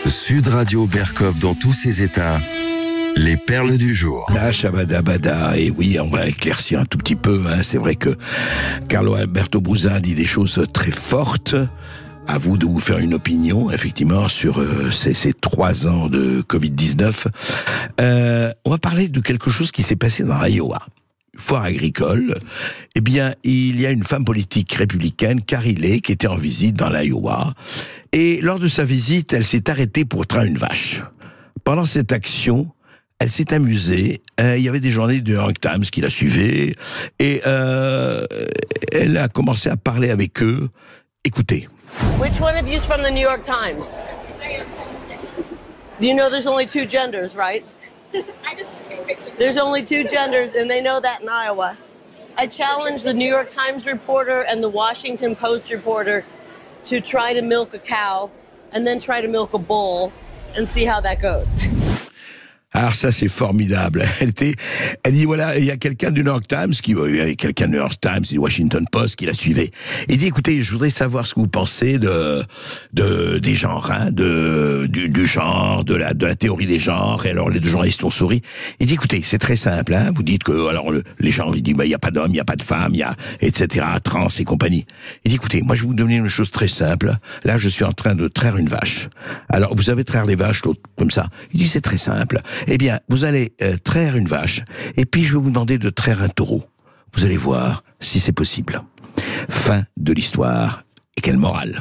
Sud Radio Berkov dans tous ses états. Les perles du jour. Ah, Shabada, et oui, on va éclaircir un tout petit peu. C'est vrai que Carlo Alberto Buzza dit des choses très fortes. À vous de vous faire une opinion, effectivement, sur ces 3 ans de Covid-19. On va parler de quelque chose qui s'est passé dans l'Iowa. Foire agricole. Eh bien, il y a une femme politique républicaine, Kari Lake, qui était en visite dans l'Iowa. Et lors de sa visite, elle s'est arrêtée pour traire une vache. Pendant cette action, elle s'est amusée. Il y avait des journalistes du New York Times qui la suivaient. Et elle a commencé à parler avec eux. Écoutez. Which one of you is from the New York Times? You know there's only 2 genders, right? I just take pictures. There's only 2 genders, and they know that in Iowa. I challenge the New York Times reporter and the Washington Post reporter to try to milk a cow and then try to milk a bull and see how that goes. Alors ça, c'est formidable. Elle dit, voilà, il y a quelqu'un du New York Times, quelqu'un du New York Times, du Washington Post qui la suivait. Il dit, écoutez, je voudrais savoir ce que vous pensez des genres, du genre, de la théorie des genres. Et alors, les 2 journalistes ont souri. Il dit, écoutez, c'est très simple, vous dites que, alors, les genres, il dit, il y a pas d'homme, il y a pas de femme, il y a, etc., trans et compagnie. Il dit, écoutez, moi, je vais vous donner une chose très simple. Là, je suis en train de traire une vache. Alors, vous savez traire les vaches, l'autre, comme ça. Il dit, c'est très simple. Eh bien, vous allez traire une vache, et puis je vais vous demander de traire un taureau. Vous allez voir si c'est possible. Fin de l'histoire. Et quelle morale!